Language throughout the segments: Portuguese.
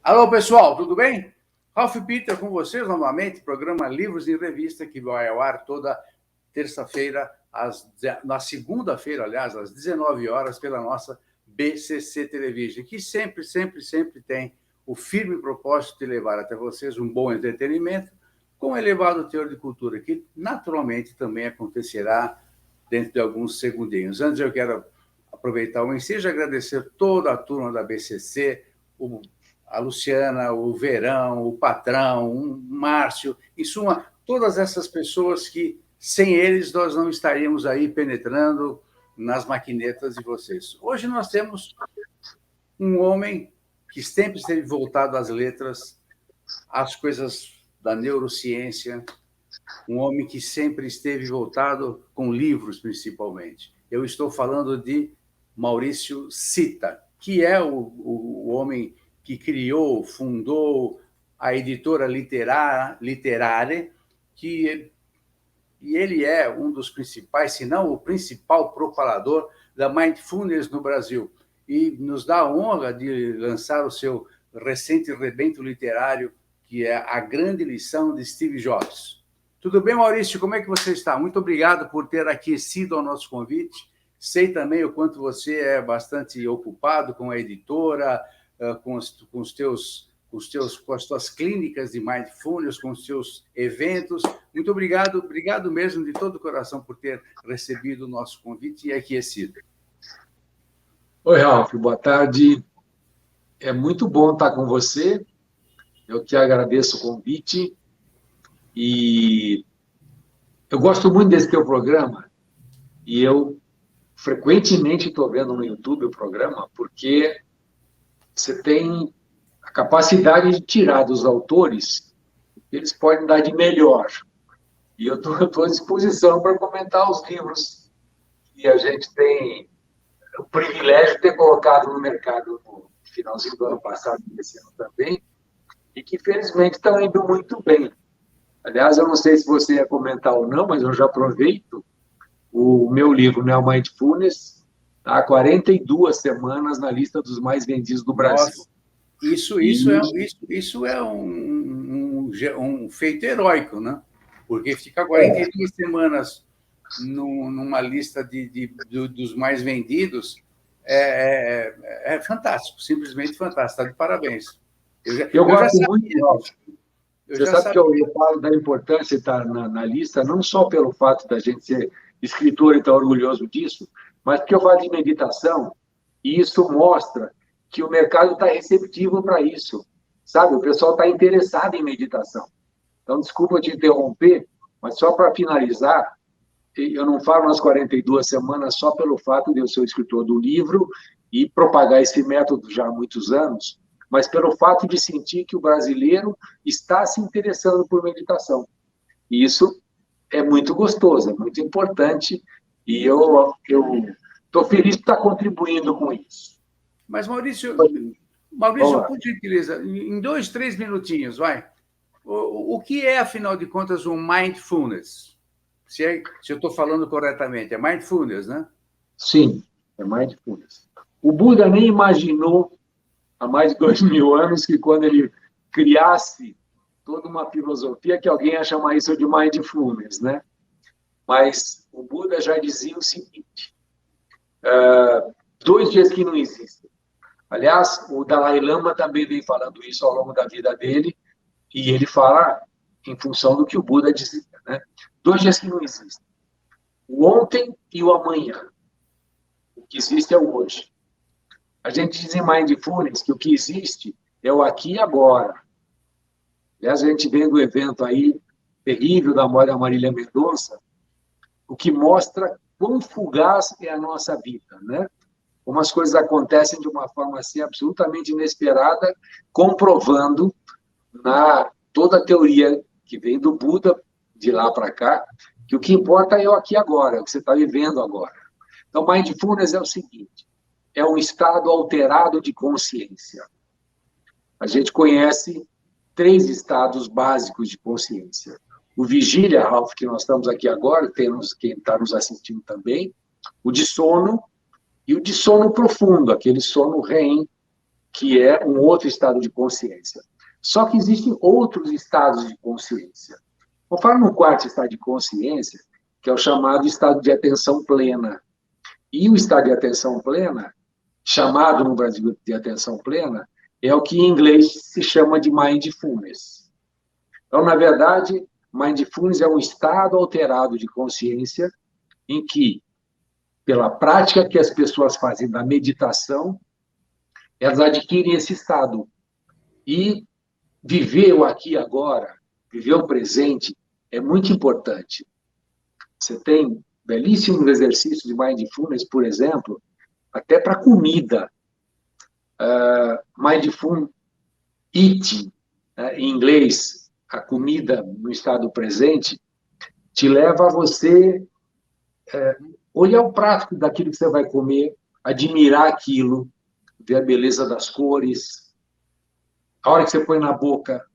Alô, pessoal, tudo bem? Ralph Peter com vocês novamente, programa Livros em Revista, que vai ao ar toda terça-feira, na segunda-feira, aliás, às 19 horas, pela nossa BCC Television, que sempre tem o firme propósito de levar até vocês um bom entretenimento com elevado teor de cultura, que naturalmente também acontecerá dentro de alguns segundinhos. Antes, eu quero aproveitar o ensejo e agradecer toda a turma da BCC, a Luciana, o Verão, o Patrão, o Márcio, em suma, todas essas pessoas que, sem eles, nós não estaríamos aí penetrando nas maquinetas de vocês. Hoje nós temos um homem que sempre esteve voltado às letras, às coisas da neurociência, um homem que sempre esteve voltado com livros, principalmente. Eu estou falando de Maurício Sitta, que é o homem que criou, fundou a editora Literare, e ele é um dos principais, se não o principal propagador da Mindfulness no Brasil. E nos dá a honra de lançar o seu recente rebento literário, que é A Grande Lição de Steve Jobs. Tudo bem, Maurício? Como é que você está? Muito obrigado por ter aquecido ao nosso convite. Sei também o quanto você é bastante ocupado com a editora, com as tuas clínicas de Mindfulness, com os seus eventos. Muito obrigado mesmo de todo o coração por ter recebido o nosso convite e aquecido. Oi, Ralf, boa tarde. É muito bom estar com você. Eu que agradeço o convite. E eu gosto muito desse teu programa. E eu frequentemente estou vendo no YouTube o programa, porque você tem a capacidade de tirar dos autores o que eles podem dar de melhor. E eu estou à disposição para comentar os livros que a gente tem o privilégio de ter colocado no mercado no finalzinho do ano passado e esse ano também, e que, felizmente, estão indo muito bem. Aliás, eu não sei se você ia comentar ou não, mas eu já aproveito. O meu livro, Neo Mindfulness, está há 42 semanas na lista dos mais vendidos do Brasil. Nossa, isso é um feito heróico, né? Porque ficar 42 semanas numa lista dos mais vendidos é fantástico, simplesmente fantástico. Está de parabéns. Eu gosto muito. Você sabe que eu falo da importância de estar na lista, não só pelo fato da gente ser escritor e estar orgulhoso disso, mas porque eu falo de meditação, e isso mostra que o mercado está receptivo para isso, sabe? O pessoal está interessado em meditação. Então, desculpa te interromper, mas só para finalizar, eu não falo nas 42 semanas só pelo fato de eu ser o escritor do livro e propagar esse método já há muitos anos, mas pelo fato de sentir que o brasileiro está se interessando por meditação. E isso é muito gostoso, é muito importante, e eu estou feliz de estar contribuindo com isso. Mas, Maurício, por gentileza, em 2, 3 minutinhos, vai. O que é, afinal de contas, um mindfulness? Se eu estou falando corretamente, é mindfulness, né? Sim, é mindfulness. O Buda nem imaginou, há mais de 2000 anos, que quando ele criasse toda uma filosofia, que alguém ia chamar isso de mindfulness, né? Mas o Buda já dizia o seguinte, 2 dias que não existem. Aliás, o Dalai Lama também vem falando isso ao longo da vida dele, e ele fala em função do que o Buda dizia, né? 2 dias que não existem. O ontem e o amanhã. O que existe é o hoje. A gente diz em Mindfulness que o que existe é o aqui e agora. Aliás, a gente vem do evento aí, terrível, da morte da Marília Mendonça, o que mostra quão fugaz é a nossa vida, né? Como as coisas acontecem de uma forma assim absolutamente inesperada, comprovando toda a teoria que vem do Buda, de lá para cá, que o que importa é o aqui e agora, é o que você está vivendo agora. Então, Mindfulness é o seguinte, é um estado alterado de consciência. A gente conhece 3 estados básicos de consciência. O vigília, Ralph, que nós estamos aqui agora, temos quem está nos assistindo também, o de sono e o de sono profundo, aquele sono REM, que é um outro estado de consciência. Só que existem outros estados de consciência. Conforme o quarto estado de consciência, que é o chamado estado de atenção plena. E o estado de atenção plena, chamado no Brasil de atenção plena, é o que em inglês se chama de mindfulness. Então, na verdade, mindfulness é um estado alterado de consciência em que, pela prática que as pessoas fazem da meditação, elas adquirem esse estado. E viver o aqui e agora, viver o presente, é muito importante. Você tem belíssimos exercícios de mindfulness, por exemplo, até para comida. Mindful eating, em inglês, a comida no estado presente, te leva a você olhar o prato daquilo que você vai comer, admirar aquilo, ver a beleza das cores. A hora que você põe na boca,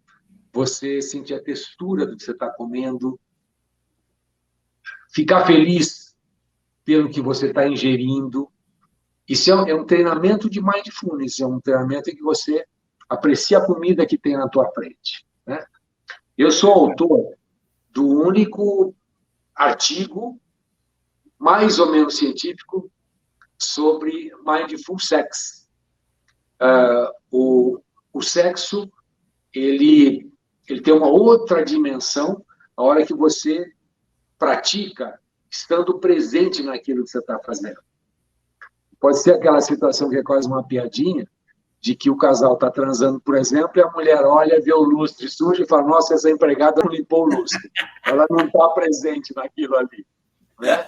você sentir a textura do que você está comendo, ficar feliz pelo que você está ingerindo. Isso é um treinamento de mindfulness, é um treinamento em que você aprecia a comida que tem na tua frente, né? Eu sou autor do único artigo, mais ou menos científico, sobre mindful sex. O sexo, ele tem uma outra dimensão a hora que você pratica estando presente naquilo que você está fazendo. Pode ser aquela situação que é quase uma piadinha, de que o casal está transando, por exemplo, e a mulher olha, vê o lustre sujo e fala, nossa, essa empregada não limpou o lustre. Ela não está presente naquilo ali, né?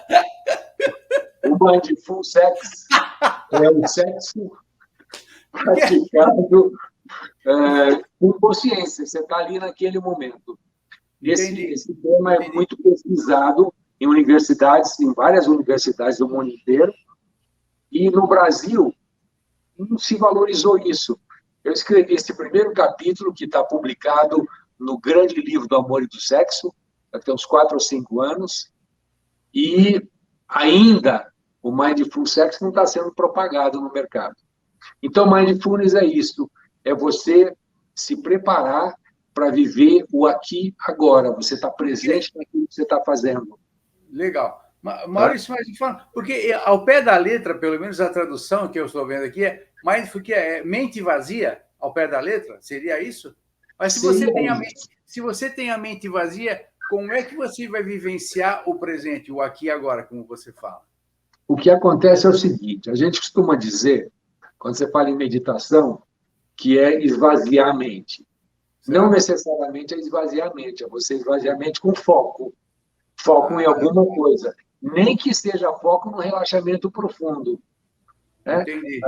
O mindful sex é o sexo praticado com consciência. Você está ali naquele momento. Esse tema é muito pesquisado em universidades, em várias universidades do mundo inteiro, e no Brasil não se valorizou isso. Eu escrevi esse primeiro capítulo, que está publicado no grande livro do Amor e do Sexo, já tem uns 4 ou 5 anos, e ainda o Mindful Sex não está sendo propagado no mercado. Então, Mindfulness é isso, é você se preparar para viver o aqui, agora. Você está presente naquilo que você está fazendo. Legal. Maurício, mas fala, porque ao pé da letra, pelo menos a tradução que eu estou vendo aqui é mindful, que é mente vazia, ao pé da letra, seria isso? Mas se você tem a mente vazia, como é que você vai vivenciar o presente, o aqui e agora, como você fala? O que acontece é o seguinte, a gente costuma dizer, quando você fala em meditação, que é esvaziar a mente. Certo. Não necessariamente é esvaziar a mente, é você esvaziar a mente com foco. Foco em alguma coisa. Nem que seja foco no relaxamento profundo. Né? Entendi.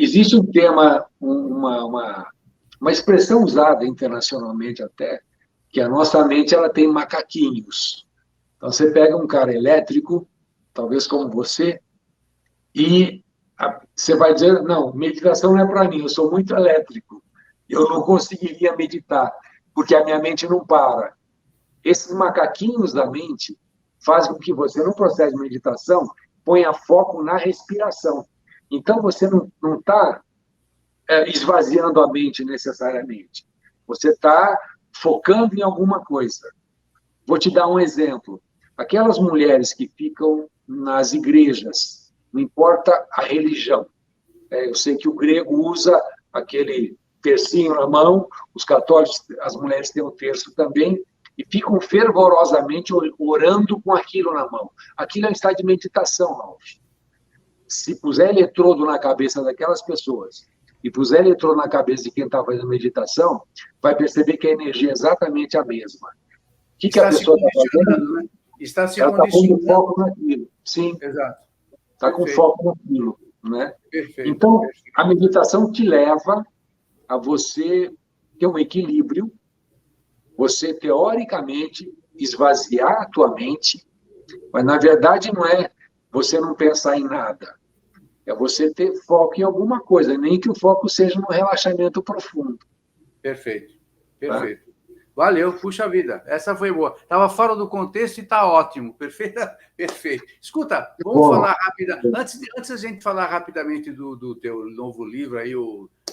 Existe um tema, uma expressão usada internacionalmente até, que a nossa mente ela tem macaquinhos. Então, você pega um cara elétrico, talvez como você, e você vai dizer, não, meditação não é para mim, eu sou muito elétrico. Eu não conseguiria meditar, porque a minha mente não para. Esses macaquinhos da mente fazem com que você, no processo de meditação, ponha foco na respiração. Então, você não está esvaziando a mente necessariamente. Você está focando em alguma coisa. Vou te dar um exemplo. Aquelas mulheres que ficam nas igrejas, não importa a religião. Eu sei que o grego usa aquele tercinho na mão, os católicos, as mulheres têm um terço também, e ficam fervorosamente orando com aquilo na mão. Aquilo é um estado de meditação, Ralf. Se puser eletrodo na cabeça daquelas pessoas e puser eletrodo na cabeça de quem está fazendo meditação, vai perceber que a energia é exatamente a mesma. O que a pessoa está fazendo? Né? Está se ela condicionando. Está com foco naquilo. Sim. Exato. Está com foco naquilo. Né? Perfeito. Então, a meditação te leva a você ter um equilíbrio, você, teoricamente, esvaziar a tua mente, mas, na verdade, não é você não pensar em nada. É você ter foco em alguma coisa, nem que o foco seja no relaxamento profundo. Perfeito. Perfeito. Tá? Valeu, puxa vida. Essa foi boa. Estava fora do contexto e está ótimo. Perfeito. Escuta, vamos falar rápida. Antes a gente falar rapidamente do teu novo livro aí,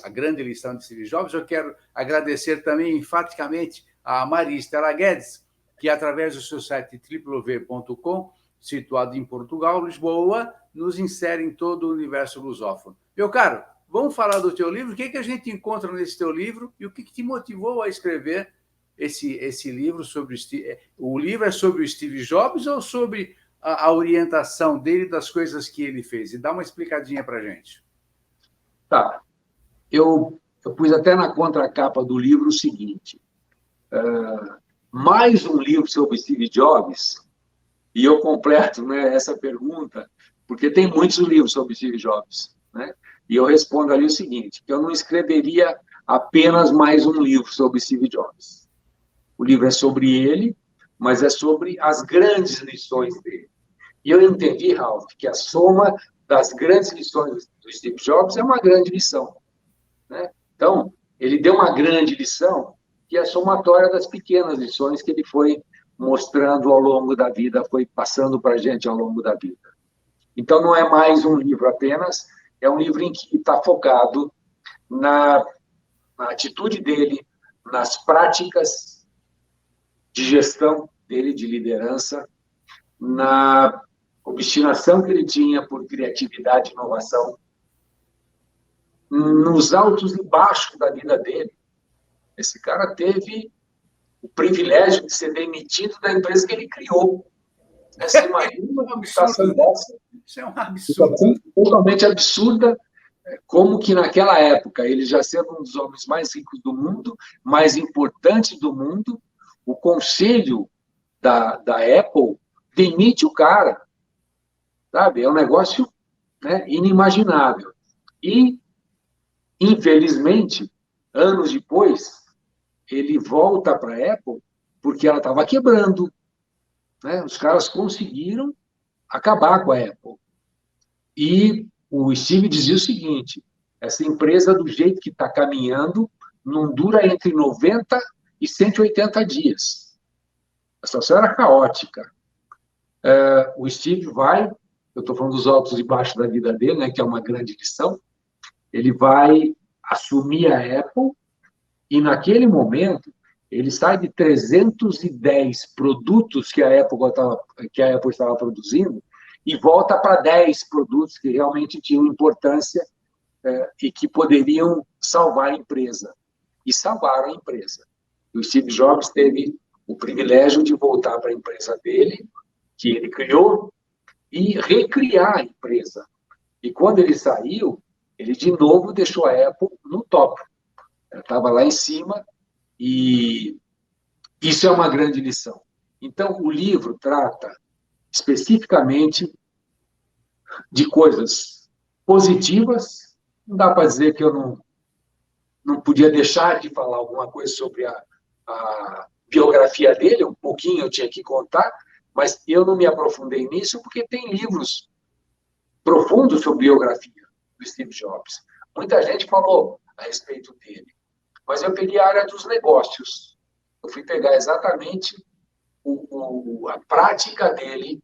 a grande lição de Steve Jobs. Eu quero agradecer também enfaticamente a Maria Estela Guedes, que através do seu site www.com, situado em Portugal, Lisboa, nos insere em todo o universo lusófono. Meu caro, vamos falar do teu livro. O que a gente encontra nesse teu livro e o que te motivou a escrever esse livro sobre o livro é sobre o Steve Jobs ou sobre a orientação dele das coisas que ele fez? E dá uma explicadinha para a gente. Tá. Eu pus até na contracapa do livro o seguinte, mais um livro sobre Steve Jobs, e eu completo, né, essa pergunta, porque tem muitos livros sobre Steve Jobs, né? E eu respondo ali o seguinte, que eu não escreveria apenas mais um livro sobre Steve Jobs. O livro é sobre ele, mas é sobre as grandes lições dele. E eu entendi, Ralph, que a soma das grandes lições do Steve Jobs é uma grande lição, né? Então, ele deu uma grande lição, que é a somatória das pequenas lições que ele foi mostrando ao longo da vida, foi passando para a gente ao longo da vida. Então, não é mais um livro apenas, é um livro em que está focado na atitude dele, nas práticas de gestão dele, de liderança, na obstinação que ele tinha por criatividade e inovação, nos altos e baixos da vida dele. Esse cara teve o privilégio de ser demitido da empresa que ele criou. Você imagina uma situação dessa? Isso é um absurdo. Totalmente absurda, como que naquela época, ele já sendo um dos homens mais ricos do mundo, mais importantes do mundo, o conselho da Apple demite o cara. Sabe? É um negócio, né, inimaginável. E, infelizmente, anos depois, ele volta para a Apple porque ela estava quebrando, né? Os caras conseguiram acabar com a Apple. E o Steve dizia o seguinte, essa empresa, do jeito que está caminhando, não dura entre 90 e 180 dias. A situação era caótica. O Steve vai, eu estou falando dos altos e baixos da vida dele, né, que é uma grande lição, ele vai assumir a Apple e, naquele momento, ele sai de 310 produtos que a Apple estava produzindo e volta para 10 produtos que realmente tinham importância e que poderiam salvar a empresa. E salvaram a empresa. O Steve Jobs teve o privilégio de voltar para a empresa dele, que ele criou, e recriar a empresa. E quando ele saiu, ele de novo deixou a Apple no top. Ela estava lá em cima, e isso é uma grande lição. Então, o livro trata especificamente de coisas positivas. Não dá para dizer que eu não podia deixar de falar alguma coisa sobre a biografia dele, um pouquinho eu tinha que contar, mas eu não me aprofundei nisso porque tem livros profundos sobre biografia do Steve Jobs. Muita gente falou a respeito dele, mas eu peguei a área dos negócios. Eu fui pegar exatamente a prática dele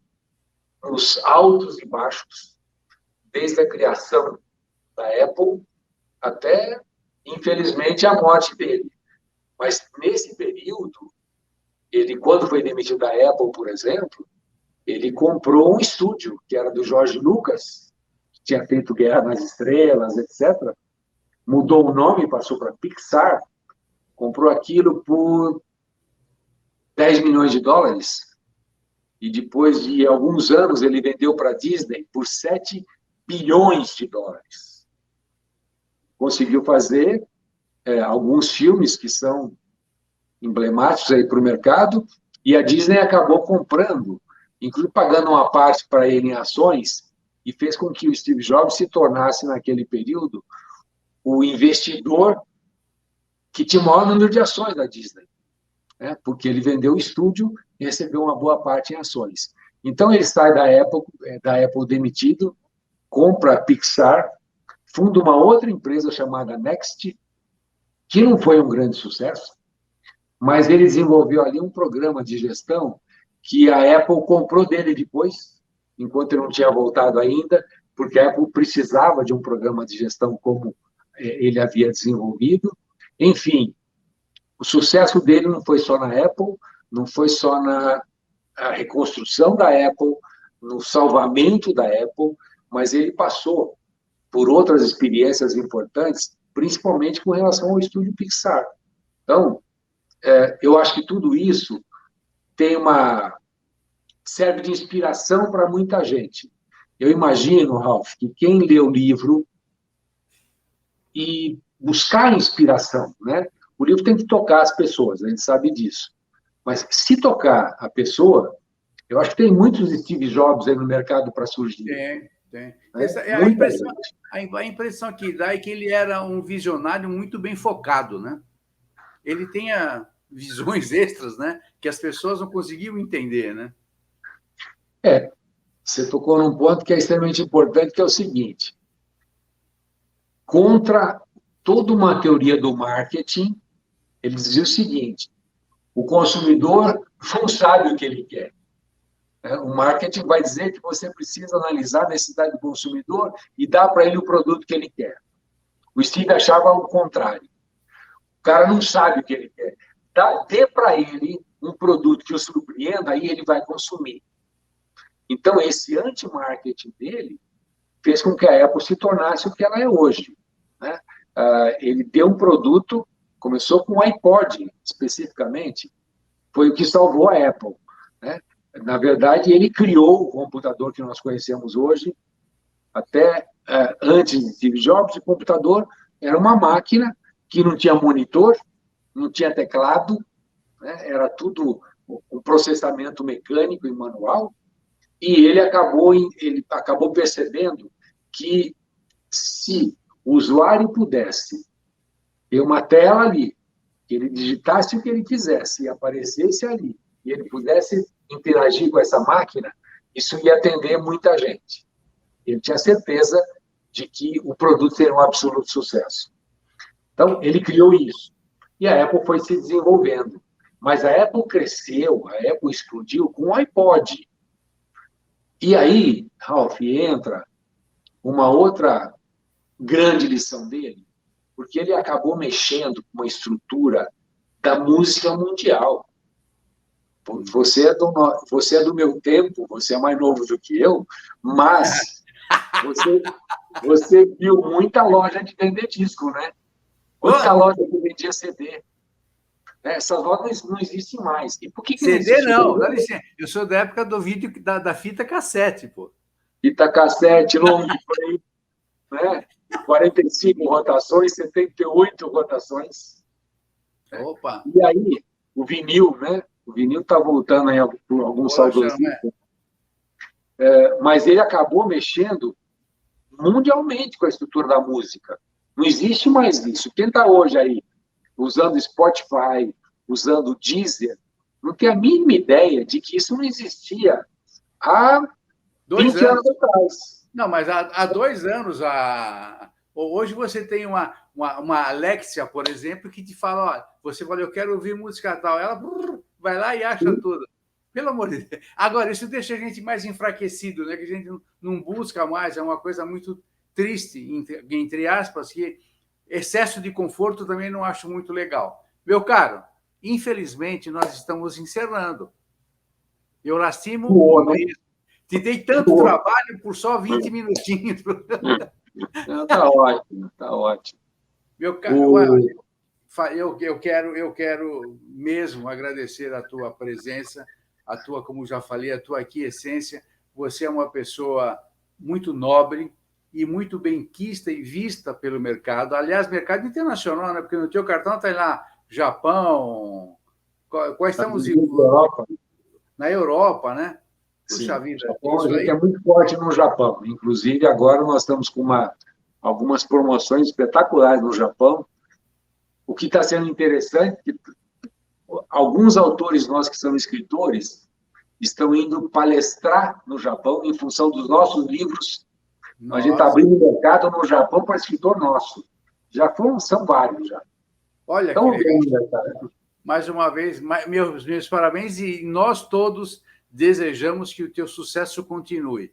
nos altos e baixos, desde a criação da Apple até, infelizmente, a morte dele. Mas, nesse período, ele, quando foi demitido da Apple, por exemplo, ele comprou um estúdio, que era do George Lucas, que tinha feito Guerra nas Estrelas, etc. Mudou o nome, passou para Pixar, comprou aquilo por 10 milhões de dólares, e depois de alguns anos ele vendeu para a Disney por 7 bilhões de dólares. Conseguiu fazer alguns filmes que são emblemáticos aí para o mercado, e a Disney acabou comprando, inclusive pagando uma parte para ele em ações, e fez com que o Steve Jobs se tornasse, naquele período, o investidor que tinha o maior número de ações da Disney, né? Porque ele vendeu o estúdio e recebeu uma boa parte em ações. Então, ele sai da Apple demitido, compra a Pixar, funda uma outra empresa chamada Next, que não foi um grande sucesso, mas ele desenvolveu ali um programa de gestão que a Apple comprou dele depois, enquanto ele não tinha voltado ainda, porque a Apple precisava de um programa de gestão como ele havia desenvolvido. Enfim, o sucesso dele não foi só na Apple, não foi só na reconstrução da Apple, no salvamento da Apple, mas ele passou por outras experiências importantes, principalmente com relação ao estúdio Pixar. Então, eu acho que tudo isso serve de inspiração para muita gente. Eu imagino, Ralph, que quem lê o livro e buscar inspiração, né? O livro tem que tocar as pessoas, a gente sabe disso. Mas se tocar a pessoa, eu acho que tem muitos Steve Jobs aí no mercado para surgir. Tem. Né? A impressão que dá é que ele era um visionário muito bem focado, né? Ele tinha visões extras, né? Que as pessoas não conseguiam entender, né? Você tocou num ponto que é extremamente importante, que é o seguinte: contra toda uma teoria do marketing, ele dizia o seguinte: o consumidor não sabe o que ele quer. O marketing vai dizer que você precisa analisar a necessidade do consumidor e dar para ele o produto que ele quer. O Steve achava o contrário. O cara não sabe o que ele quer. Dê para ele um produto que o surpreenda, aí ele vai consumir. Então, esse anti-marketing dele fez com que a Apple se tornasse o que ela é hoje. Né? Ele deu um produto, começou com o iPod, especificamente, foi o que salvou a Apple. Né? Na verdade, ele criou o computador que nós conhecemos hoje. Até antes de Steve Jobs, o computador era uma máquina que não tinha monitor, não tinha teclado, né? Era tudo um processamento mecânico e manual. E ele acabou percebendo que se o usuário pudesse ter uma tela ali, que ele digitasse o que ele quisesse e aparecesse ali, e ele pudesse interagir com essa máquina, isso ia atender muita gente. Ele tinha certeza de que o produto seria um absoluto sucesso. Então, ele criou isso. E a Apple foi se desenvolvendo. Mas a Apple cresceu, a Apple explodiu com o iPod. E aí, Ralph, entra uma outra grande lição dele, porque ele acabou mexendo com uma estrutura da música mundial. Você é do meu tempo, você é mais novo do que eu, mas você viu muita loja de vender disco, né? Muita loja que vendia CD. Essas lojas não existem mais. E por que não CD existe? não, dá licença. Eu sou da época do vídeo da fita cassete, pô. Fita cassete, long play, né? 45 rotações, 78 rotações. Opa! E aí, o vinil, né? O vinil está voltando aí por alguns saudosistas. Mas ele acabou mexendo mundialmente com a estrutura da música. Não existe mais isso. Quem está hoje aí usando Spotify, usando Deezer, não tem a mínima ideia de que isso não existia há 20 anos atrás. Não, mas há 2 anos, hoje você tem uma Alexia, por exemplo, que te fala, ó, você fala, eu quero ouvir música tal, ela vai lá e acha tudo. Pelo amor de Deus. Agora, isso deixa a gente mais enfraquecido, né? Que a gente não busca mais, é uma coisa muito triste, entre aspas, que excesso de conforto também não acho muito legal. Meu caro, infelizmente, nós estamos encerrando. Eu lastimo o texto. Te dei tanto trabalho por só 20 minutinhos. Tá ótimo, tá ótimo. Meu caro, eu quero mesmo agradecer a tua presença, a tua, como já falei, a tua aquiescência. Você é uma pessoa muito nobre e muito benquista e vista pelo mercado. Aliás, mercado internacional, né? Porque no teu cartão está lá Japão, quais estamos na Europa, né? Puxa vida. Japão, a gente é muito forte no Japão. Inclusive, agora nós estamos com algumas promoções espetaculares no Japão. O que está sendo interessante é que alguns autores nossos que são escritores estão indo palestrar no Japão em função dos nossos livros. Nossa. A gente está abrindo mercado no Japão para escritor nosso. São vários já. Olha então, que legal. Mais uma vez, meus parabéns, e nós todos desejamos que o teu sucesso continue,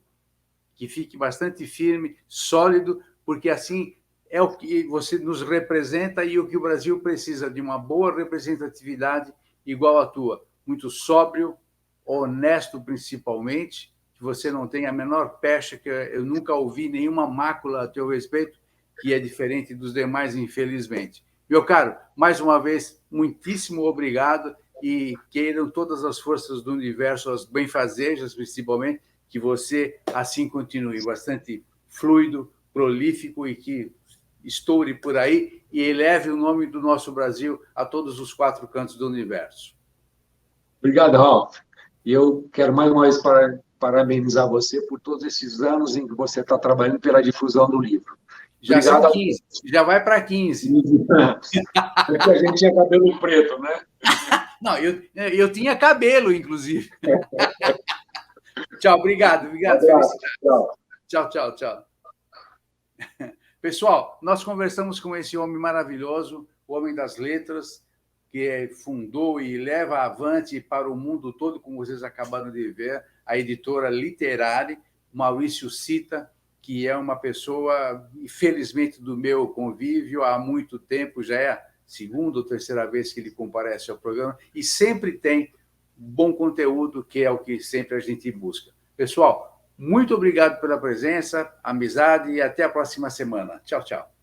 que fique bastante firme, sólido, porque assim é o que você nos representa e o que o Brasil precisa, de uma boa representatividade igual à tua. Muito sóbrio, honesto principalmente, que você não tem a menor pecha, que eu nunca ouvi nenhuma mácula a teu respeito, que é diferente dos demais, infelizmente. Meu caro, mais uma vez, muitíssimo obrigado e queiram todas as forças do universo, as benfazejas principalmente, que você assim continue, bastante fluido, prolífico e que estoure por aí e eleve o nome do nosso Brasil a todos os 4 cantos do universo. Obrigado, Ralf. E eu quero mais uma vez parabenizar você por todos esses anos em que você está trabalhando pela difusão do livro. Já obrigado são 15, já vai para 15. É que a gente tinha cabelo preto, né? Não, eu tinha cabelo, inclusive. Tchau, obrigado. Felicidade. Tchau. Pessoal, nós conversamos com esse homem maravilhoso, o homem das letras, que fundou e leva avante para o mundo todo, como vocês acabaram de ver, a editora Literare, Maurício Sita, que é uma pessoa, infelizmente, do meu convívio há muito tempo, já é a segunda ou terceira vez que ele comparece ao programa, e sempre tem bom conteúdo, que é o que sempre a gente busca. Pessoal, muito obrigado pela presença, amizade, e até a próxima semana. Tchau.